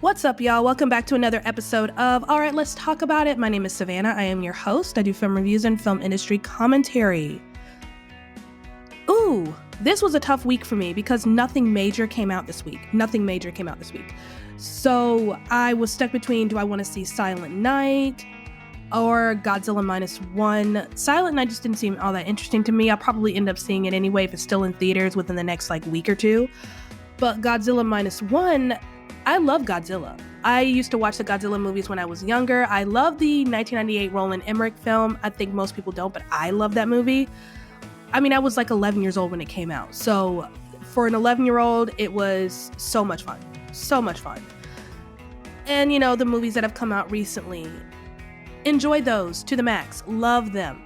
What's up, y'all? Welcome back to another episode of All Right, Let's Talk About It. My name is Savannah. I am your host. I do film reviews and film industry commentary. Ooh, this was a tough week for me because nothing major came out this week. So I was stuck between, do I want to see Silent Night or Godzilla Minus One? Silent Night just didn't seem all that interesting to me. I'll probably end up seeing it anyway if it's still in theaters within the next week or two. But Godzilla Minus One, I love Godzilla. I used to watch the Godzilla movies when I was younger. I love the 1998 Roland Emmerich film. I think most people don't, but I love that movie. I mean, I was 11 years old when it came out. So for an 11-year-old, it was so much fun. So much fun. And, the movies that have come out recently, enjoy those to the max. Love them.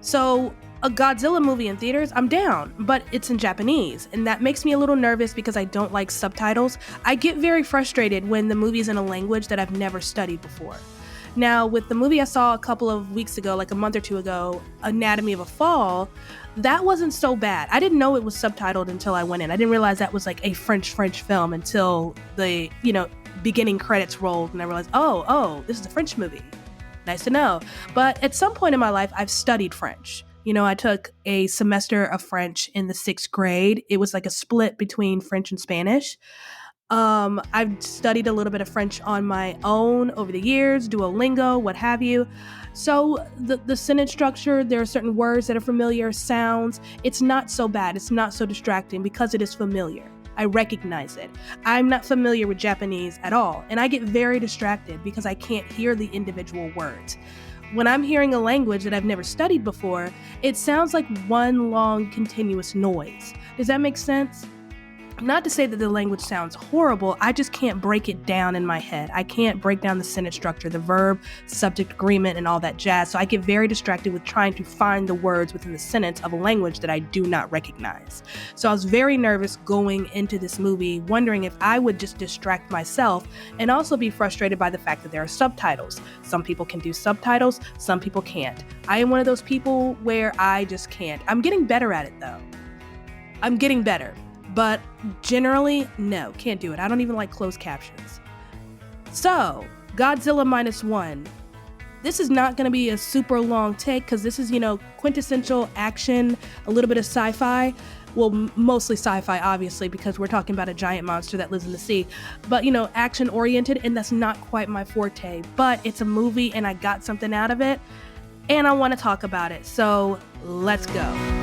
So a Godzilla movie in theaters, I'm down, but it's in Japanese, and that makes me a little nervous because I don't like subtitles. I get very frustrated when the movie's in a language that I've never studied before. Now, with the movie I saw a couple of weeks ago, a month or two ago, Anatomy of a Fall, that wasn't so bad. I didn't know it was subtitled until I went in. I didn't realize that was a French film until the, beginning credits rolled, and I realized, oh, this is a French movie. Nice to know. But at some point in my life, I've studied French. I took a semester of French in the 6th grade. It was a split between French and Spanish. I've studied a little bit of French on my own over the years, Duolingo, what have you. So the sentence structure, there are certain words that are familiar, sounds. It's not so bad. It's not so distracting because it is familiar. I recognize it. I'm not familiar with Japanese at all, and I get very distracted because I can't hear the individual words. When I'm hearing a language that I've never studied before, it sounds like one long continuous noise. Does that make sense? Not to say that the language sounds horrible, I just can't break it down in my head. I can't break down the sentence structure, the verb, subject, agreement, and all that jazz. So I get very distracted with trying to find the words within the sentence of a language that I do not recognize. So I was very nervous going into this movie, wondering if I would just distract myself and also be frustrated by the fact that there are subtitles. Some people can do subtitles, some people can't. I am one of those people where I just can't. I'm getting better at it though. I'm getting better. But generally, no, can't do it. I don't even like closed captions. So, Godzilla Minus One. This is not going to be a super long take because this is, quintessential action, a little bit of sci-fi. Well, mostly sci-fi, obviously, because we're talking about a giant monster that lives in the sea. But, action-oriented, and that's not quite my forte. But it's a movie, and I got something out of it, and I want to talk about it. So, let's go.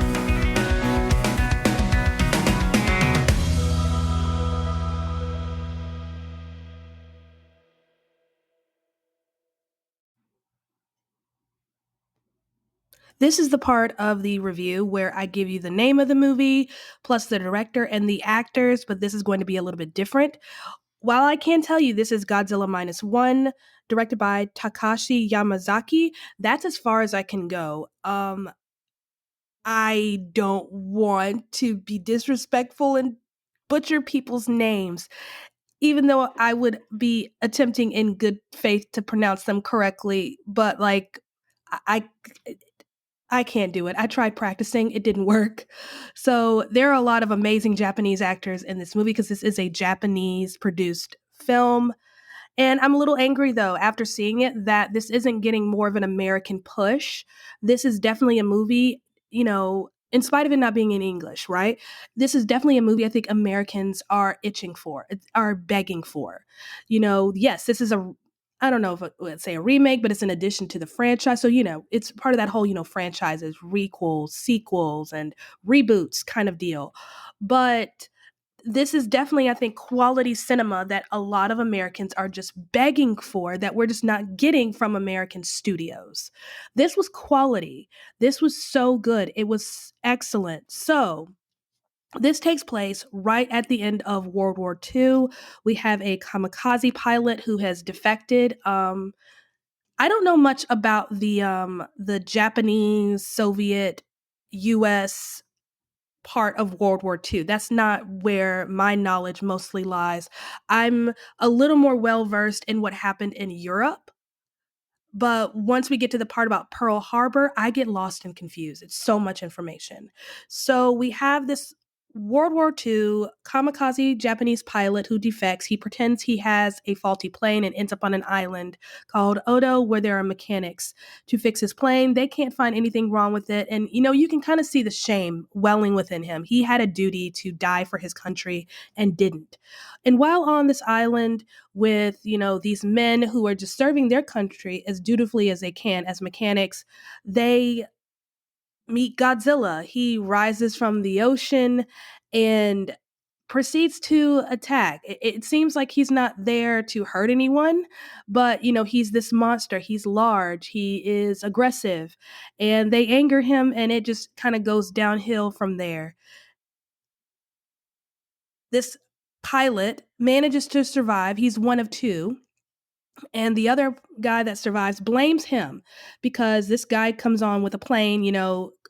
This is the part of the review where I give you the name of the movie, plus the director and the actors, but this is going to be a little bit different. While I can tell you this is Godzilla Minus One, directed by Takashi Yamazaki, that's as far as I can go. I don't want to be disrespectful and butcher people's names, even though I would be attempting in good faith to pronounce them correctly, but I I can't do it. I tried practicing, it didn't work. So there are a lot of amazing Japanese actors in this movie because this is a Japanese produced film. And I'm a little angry though after seeing it that this isn't getting more of an American push. This is definitely a movie, in spite of it not being in English, right? This is definitely a movie I think Americans are itching for, are begging for. Yes, this is I don't know if let's say a remake, but it's an addition to the franchise. So, it's part of that whole, franchises, requels, sequels, and reboots kind of deal. But this is definitely, I think, quality cinema that a lot of Americans are just begging for that we're just not getting from American studios. This was quality. This was so good. It was excellent. So, this takes place right at the end of World War II. We have a kamikaze pilot who has defected. I don't know much about the Japanese, Soviet, U.S. part of World War II. That's not where my knowledge mostly lies. I'm a little more well versed in what happened in Europe. But once we get to the part about Pearl Harbor, I get lost and confused. It's so much information. So we have this World War II, kamikaze Japanese pilot who defects. He pretends he has a faulty plane and ends up on an island called Odo, where there are mechanics to fix his plane. They can't find anything wrong with it. And, you can kind of see the shame welling within him. He had a duty to die for his country and didn't. And while on this island with, these men who are just serving their country as dutifully as they can as mechanics, they meet Godzilla. He rises from the ocean and proceeds to attack. It seems like he's not there to hurt anyone, but he's this monster. He's large, he is aggressive, and they anger him, and it just kind of goes downhill from there. This pilot manages to survive. He's one of two, and the other guy that survives blames him because this guy comes on with a plane,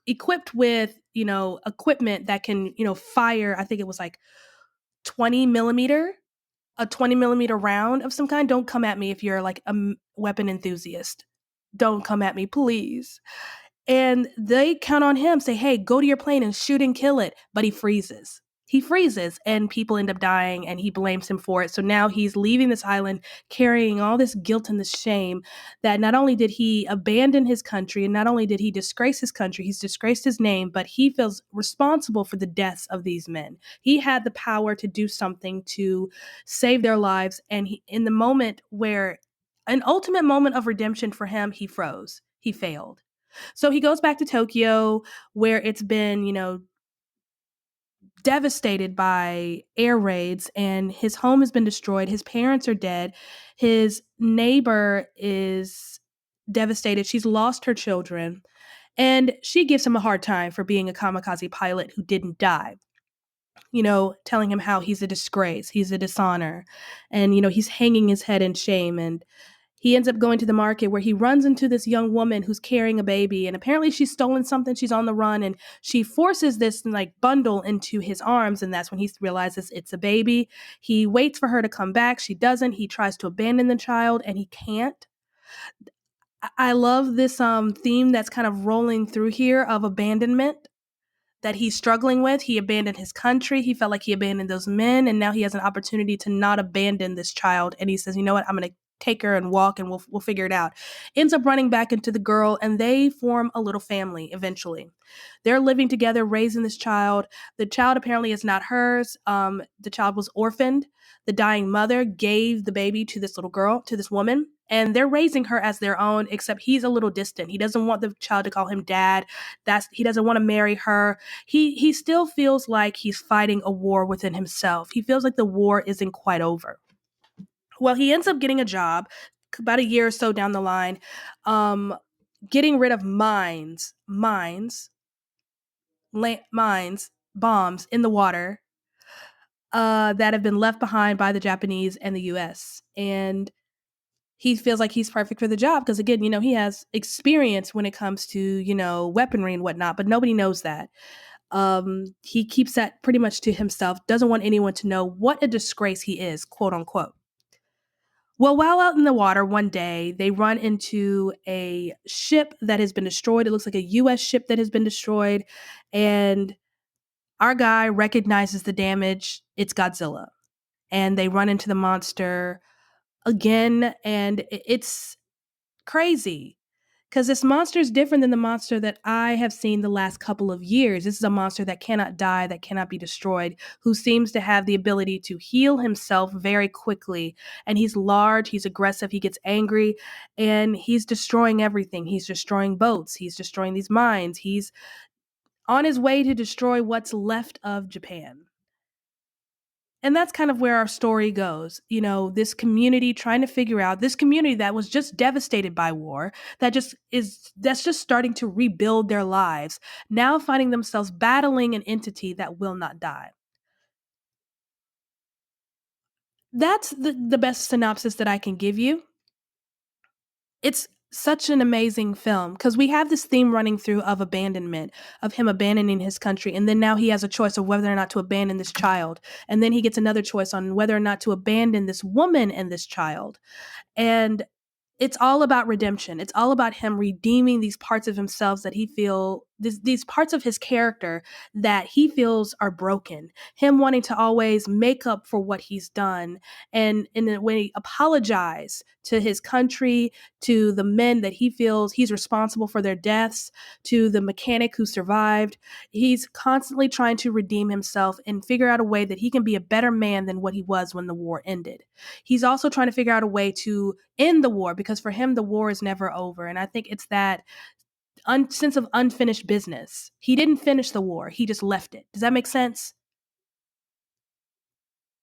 equipped with, equipment that can, fire, I think it was like 20 millimeter, a 20 millimeter round of some kind. Don't come at me if you're like a weapon enthusiast. Don't come at me, please. And they count on him, say, hey, go to your plane and shoot and kill it. But he freezes. He freezes and people end up dying and he blames him for it. So now he's leaving this island carrying all this guilt and this shame that not only did he abandon his country and not only did he disgrace his country, he's disgraced his name, but he feels responsible for the deaths of these men. He had the power to do something to save their lives. And in the moment where an ultimate moment of redemption for him, he froze. He failed. So he goes back to Tokyo, where it's been, devastated by air raids, and his home has been destroyed. His parents are dead. His neighbor is devastated. She's lost her children. And she gives him a hard time for being a kamikaze pilot who didn't die, telling him how he's a disgrace, he's a dishonor, and, he's hanging his head in shame. And he ends up going to the market where he runs into this young woman who's carrying a baby, and apparently she's stolen something. She's on the run, and she forces this like bundle into his arms, and that's when he realizes it's a baby. He waits for her to come back. She doesn't. He tries to abandon the child, and he can't. I love this theme that's kind of rolling through here of abandonment that he's struggling with. He abandoned his country. He felt like he abandoned those men, and now he has an opportunity to not abandon this child. And he says, you know what, I'm going to take her and walk, and we'll figure it out. Ends up running back into the girl, and they form a little family eventually. They're living together, raising this child. The child apparently is not hers. The child was orphaned. The dying mother gave the baby to this little girl, to this woman, and they're raising her as their own, except he's a little distant. He doesn't want the child to call him dad. He doesn't want to marry her. He still feels like he's fighting a war within himself. He feels like the war isn't quite over. Well, he ends up getting a job about a year or so down the line, getting rid of bombs in the water that have been left behind by the Japanese and the US. And he feels like he's perfect for the job because, again, he has experience when it comes to, weaponry and whatnot, but nobody knows that. He keeps that pretty much to himself, doesn't want anyone to know what a disgrace he is, quote unquote. Well, while out in the water one day, they run into a ship that has been destroyed. It looks like a US ship that has been destroyed. And our guy recognizes the damage. It's Godzilla. And they run into the monster again. And it's crazy because this monster is different than the monster that I have seen the last couple of years. This is a monster that cannot die, that cannot be destroyed, who seems to have the ability to heal himself very quickly. And he's large, he's aggressive, he gets angry, and he's destroying everything. He's destroying boats, he's destroying these mines, he's on his way to destroy what's left of Japan. And that's kind of where our story goes. This community trying to figure out, this community that was just devastated by war, that's just starting to rebuild their lives, now finding themselves battling an entity that will not die. That's the best synopsis that I can give you. It's such an amazing film because we have this theme running through of abandonment, of him abandoning his country. And then now he has a choice of whether or not to abandon this child. And then he gets another choice on whether or not to abandon this woman and this child. And it's all about redemption. It's all about him redeeming these parts of himself these parts of his character that he feels are broken. Him wanting to always make up for what he's done, and in a way apologize to his country, to the men that he feels he's responsible for their deaths, to the mechanic who survived. He's constantly trying to redeem himself and figure out a way that he can be a better man than what he was when the war ended. He's also trying to figure out a way to end the war, because for him, the war is never over. And I think it's that sense of unfinished business. He didn't finish the war, he just left it. Does that make sense?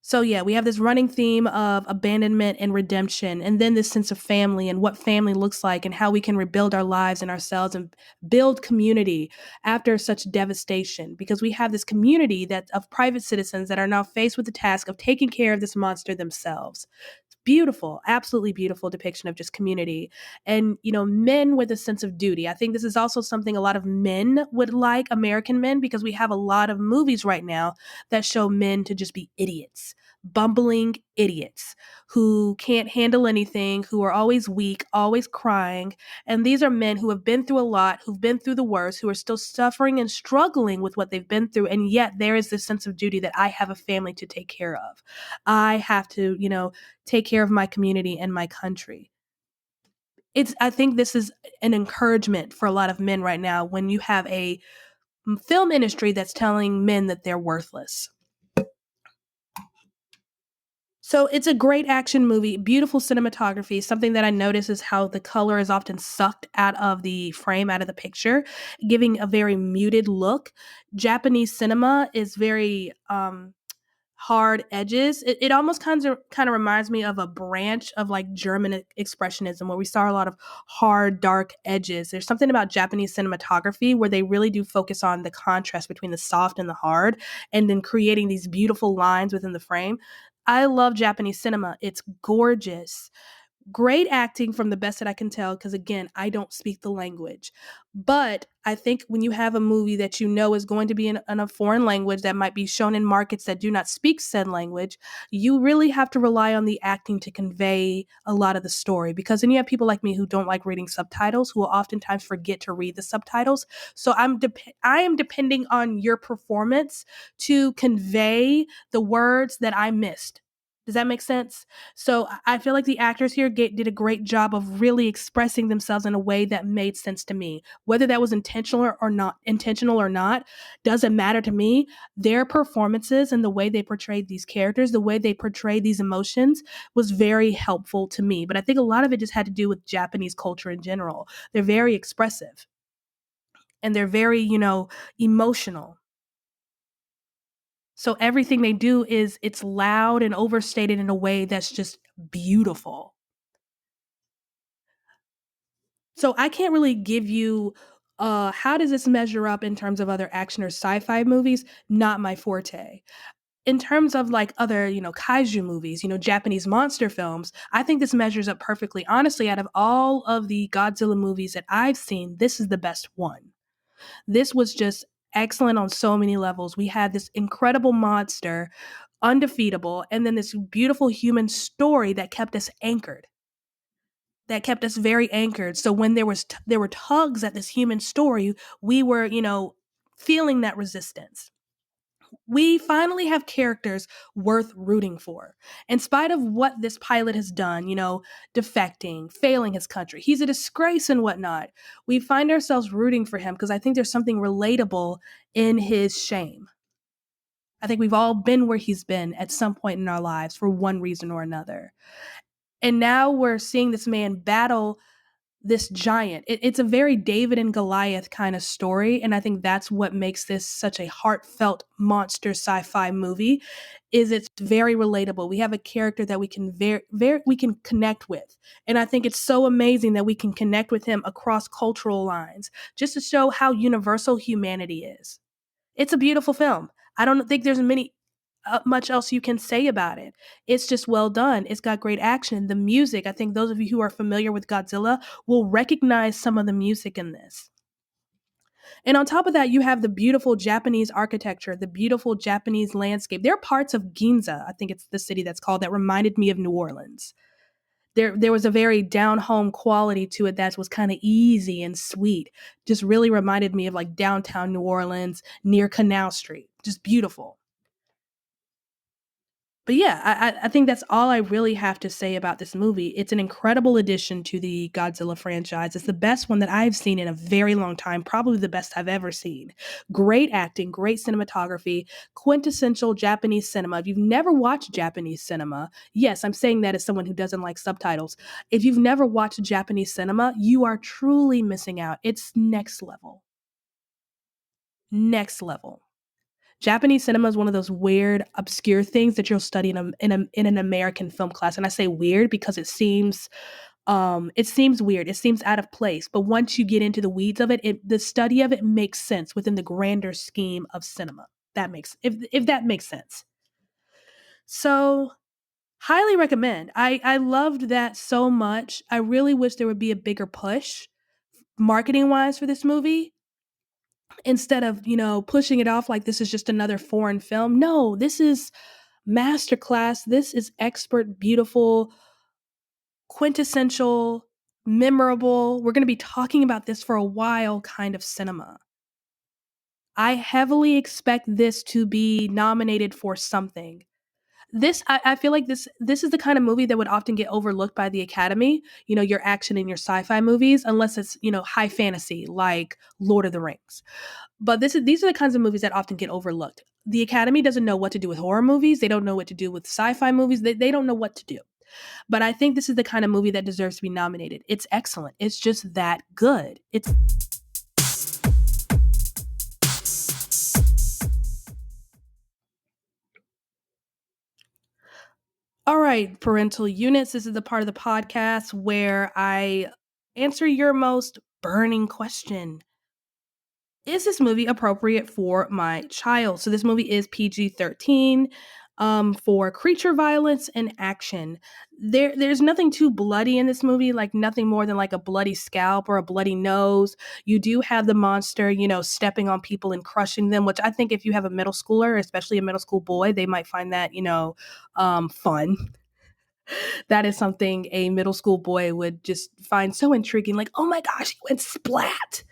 So yeah, we have this running theme of abandonment and redemption, and then this sense of family and what family looks like and how we can rebuild our lives and ourselves and build community after such devastation. Because we have this community that of private citizens that are now faced with the task of taking care of this monster themselves. Beautiful, absolutely beautiful depiction of just community. And men with a sense of duty. I think this is also something a lot of men would like, American men, because we have a lot of movies right now that show men to just be idiots, bumbling idiots who can't handle anything, who are always weak, always crying. And these are men who have been through a lot, who've been through the worst, who are still suffering and struggling with what they've been through. And yet there is this sense of duty that I have a family to take care of. I have to, take care of my community and my country. I think this is an encouragement for a lot of men right now when you have a film industry that's telling men that they're worthless. So it's a great action movie, beautiful cinematography. Something that I notice is how the color is often sucked out of the frame, out of the picture, giving a very muted look. Japanese cinema is very hard edges. It almost kind of reminds me of a branch of like German expressionism, where we saw a lot of hard, dark edges. There's something about Japanese cinematography where they really do focus on the contrast between the soft and the hard, and then creating these beautiful lines within the frame. I love Japanese cinema. It's gorgeous. Great acting from the best that I can tell, because again, I don't speak the language. But I think when you have a movie that you know is going to be in a foreign language that might be shown in markets that do not speak said language, you really have to rely on the acting to convey a lot of the story. Because then you have people like me who don't like reading subtitles, who will oftentimes forget to read the subtitles. So I am depending on your performance to convey the words that I missed. Does that make sense? So I feel like the actors here did a great job of really expressing themselves in a way that made sense to me. Whether that was intentional or not, doesn't matter to me. Their performances and the way they portrayed these characters, the way they portrayed these emotions, was very helpful to me. But I think a lot of it just had to do with Japanese culture in general. They're very expressive and they're very, emotional. So everything they do it's loud and overstated in a way that's just beautiful. So I can't really give you how does this measure up in terms of other action or sci-fi movies? Not my forte. In terms of like other, kaiju movies, Japanese monster films, I think this measures up perfectly. Honestly, out of all of the Godzilla movies that I've seen, this is the best one. This was just excellent on so many levels. We had this incredible monster, undefeatable, and then this beautiful human story that kept us anchored, that kept us very anchored. So when there were tugs at this human story, we were, feeling that resistance. We finally have characters worth rooting for. In spite of what this pilot has done, defecting, failing his country, he's a disgrace and whatnot. We find ourselves rooting for him because I think there's something relatable in his shame. I think we've all been where he's been at some point in our lives for one reason or another. And now we're seeing this man battle this giant. It's a very David and Goliath kind of story, and I think that's what makes this such a heartfelt monster sci-fi movie. Is it's very relatable. We have a character that we can we can connect with, and I think it's so amazing that we can connect with him across cultural lines, just to show how universal humanity is. It's a beautiful film. I don't think there's much else you can say about it. It's just well done. It's got great action. The music, I think those of you who are familiar with Godzilla will recognize some of the music in this. And on top of that, you have the beautiful Japanese architecture, the beautiful Japanese landscape. There are parts of Ginza, I think it's the city that's called, that reminded me of New Orleans. There was a very down home quality to it that was kind of easy and sweet. Just really reminded me of like downtown New Orleans near Canal Street. Just beautiful. But yeah, I think that's all I really have to say about this movie. It's an incredible addition to the Godzilla franchise. It's the best one that I've seen in a very long time, probably the best I've ever seen. Great acting, great cinematography, quintessential Japanese cinema. If you've never watched Japanese cinema, yes, I'm saying that as someone who doesn't like subtitles. If you've never watched Japanese cinema, you are truly missing out. It's next level. Next level. Japanese cinema is one of those weird, obscure things that you'll study in an American film class. And I say weird because it seems weird. It seems out of place. But once you get into the weeds of it, the study of it makes sense within the grander scheme of cinema. That makes if that makes sense. So highly recommend. I loved that so much. I really wish there would be a bigger push marketing wise for this movie instead of, pushing it off like this is just another foreign film. No, this is masterclass. This is expert, beautiful, quintessential, memorable. We're going to be talking about this for a while kind of cinema. I heavily expect this to be nominated for something. I feel like this is the kind of movie that would often get overlooked by the Academy, your action and your sci-fi movies, unless it's, high fantasy like Lord of the Rings. But these are the kinds of movies that often get overlooked. The Academy doesn't know what to do with horror movies. They don't know what to do with sci-fi movies. They don't know what to do. But I think this is the kind of movie that deserves to be nominated. It's excellent. It's just that good. It's all right, parental units. This is the part of the podcast where I answer your most burning question. Is this movie appropriate for my child? So this movie is PG-13 for creature violence and action. There's nothing too bloody in this movie, like nothing more than like a bloody scalp or a bloody nose. You do have the monster, stepping on people and crushing them, which I think if you have a middle schooler, especially a middle school boy, they might find that, fun. That is something a middle school boy would just find so intriguing. Like, oh my gosh, he went splat.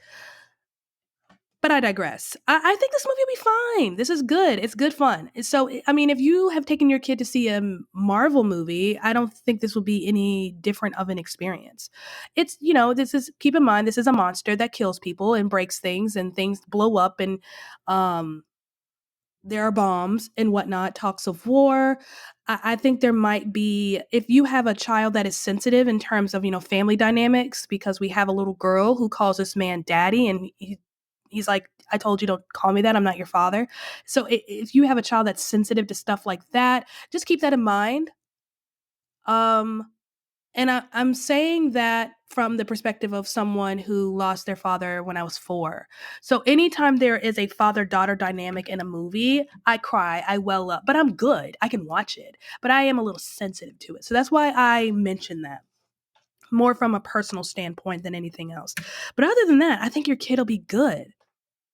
But I digress. I think this movie will be fine. This is good. It's good fun. So, I mean, if you have taken your kid to see a Marvel movie, I don't think this will be any different of an experience. Keep in mind, this is a monster that kills people and breaks things and things blow up and there are bombs and whatnot, talks of war. I think there might be, if you have a child that is sensitive in terms of, family dynamics, because we have a little girl who calls this man daddy and he's like, I told you, don't call me that. I'm not your father. So if you have a child that's sensitive to stuff like that, just keep that in mind. And I'm saying that from the perspective of someone who lost their father when I was 4. So anytime there is a father-daughter dynamic in a movie, I cry, I well up, but I'm good. I can watch it, but I am a little sensitive to it. So that's why I mention that more from a personal standpoint than anything else. But other than that, I think your kid will be good.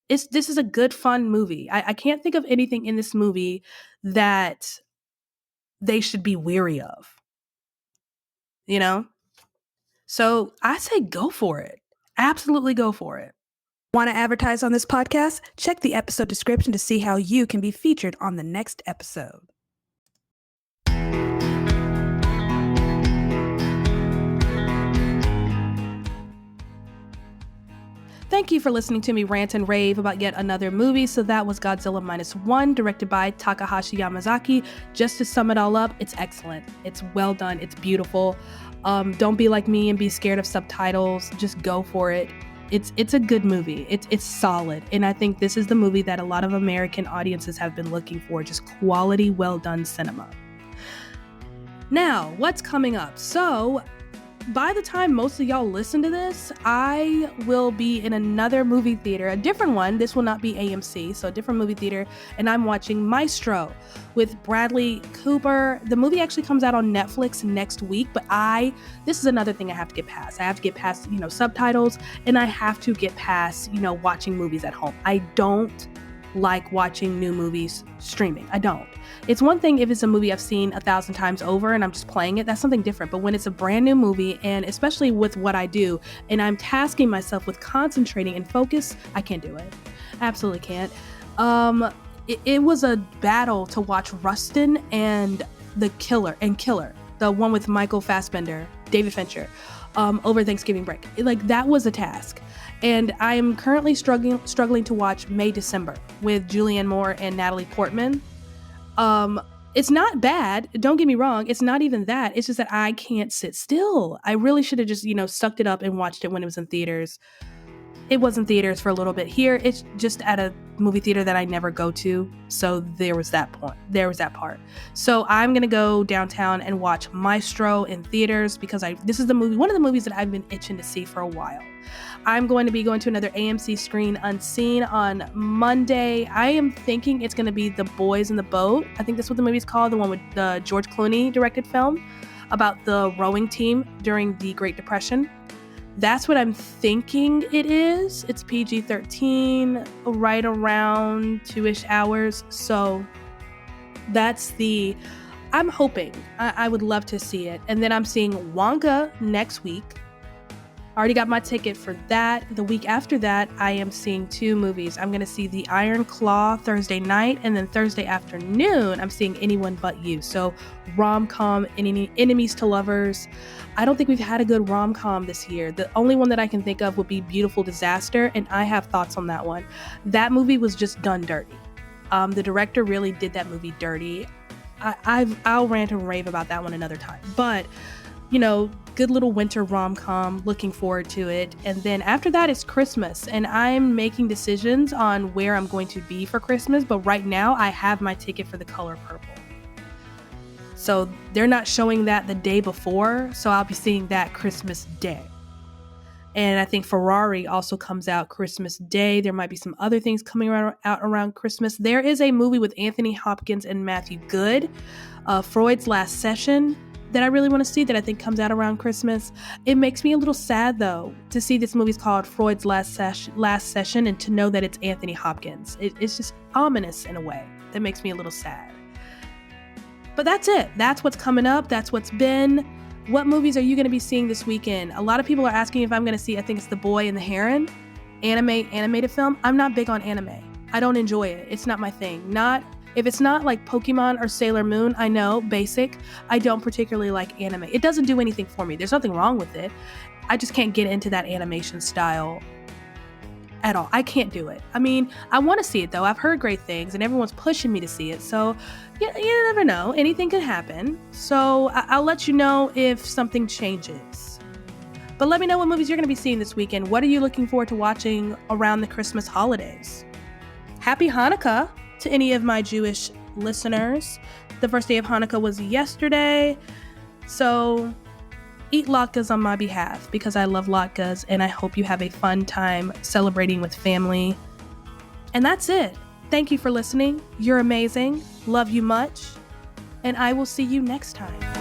This is a good, fun movie. I can't think of anything in this movie that they should be weary of, you know? So I say go for it. Absolutely go for it. Want to advertise on this podcast? Check the episode description to see how you can be featured on the next episode. Thank you for listening to me rant and rave about yet another movie. So that was Godzilla -1, directed by Takahashi Yamazaki. Just to sum it all up, it's excellent. It's well done. It's beautiful. Don't be like me and be scared of subtitles. Just go for it. It's a good movie. It's solid. And I think this is the movie that a lot of American audiences have been looking for. Just quality, well done cinema. Now, what's coming up? So, by the time most of y'all listen to this, I will be in another movie theater, a different one. This will not be AMC, so a different movie theater, and I'm watching Maestro with Bradley Cooper. The movie actually comes out on Netflix next week, but this is another thing I have to get past. I have to get past, subtitles, and I have to get past, watching movies at home. I don't like watching new movies streaming. I don't. It's one thing if it's a movie I've seen 1,000 times over and I'm just playing it, that's something different. But when it's a brand new movie, and especially with what I do, and I'm tasking myself with concentrating and focus, I can't do it. Absolutely can't. It was a battle to watch Rustin and Killer, the one with Michael Fassbender, David Fincher, over Thanksgiving break. Like, that was a task. And I am currently struggling to watch May December with Julianne Moore and Natalie Portman. It's not bad. Don't get me wrong. It's not even that. It's just that I can't sit still. I really should have just, sucked it up and watched it when it was in theaters. It was in theaters for a little bit. Here, it's just at a movie theater that I never go to. So there was that point. There was that part. So I'm going to go downtown and watch Maestro in theaters because this is one of the movies that I've been itching to see for a while. I'm going to be going to another AMC screen unseen on Monday. I am thinking it's going to be The Boys in the Boat. I think that's what the movie's called, the one with the George Clooney directed film about the rowing team during the Great Depression. That's what I'm thinking it is. It's PG-13, right around 2-ish hours. So I'm hoping. I would love to see it. And then I'm seeing Wonka next week. I already got my ticket for that. The week after that, I am seeing 2 movies. I'm going to see The Iron Claw Thursday night, and then Thursday afternoon, I'm seeing Anyone But You. So rom-com, enemies to lovers. I don't think we've had a good rom-com this year. The only one that I can think of would be Beautiful Disaster, and I have thoughts on that one. That movie was just done dirty. The director really did that movie dirty. I'll rant and rave about that one another time. But good little winter rom-com, looking forward to it. And then after that, it's Christmas, and I'm making decisions on where I'm going to be for Christmas. But right now, I have my ticket for The Color Purple. So they're not showing that the day before, so I'll be seeing that Christmas Day. And I think Ferrari also comes out Christmas Day. There might be some other things coming out around Christmas. There is a movie with Anthony Hopkins and Matthew Good, Freud's Last Session, that I really want to see, that I think comes out around Christmas. It makes me a little sad, though, to see this movie's called Freud's Last Session and to know that it's Anthony Hopkins. It's just ominous in a way. That makes me a little sad. But that's it. That's what's coming up. That's what's been. What movies are you going to be seeing this weekend? A lot of people are asking if I'm going to see, I think it's The Boy and the Heron, animated film. I'm not big on anime. I don't enjoy it. It's not my thing. If it's not like Pokemon or Sailor Moon, I know, basic. I don't particularly like anime. It doesn't do anything for me. There's nothing wrong with it. I just can't get into that animation style at all. I can't do it. I mean, I want to see it though. I've heard great things and everyone's pushing me to see it. So you never know. Anything could happen. So I'll let you know if something changes. But let me know what movies you're going to be seeing this weekend. What are you looking forward to watching around the Christmas holidays? Happy Hanukkah to any of my Jewish listeners. The first day of Hanukkah was yesterday. So eat latkes on my behalf because I love latkes, and I hope you have a fun time celebrating with family. And that's it. Thank you for listening. You're amazing. Love you much. And I will see you next time.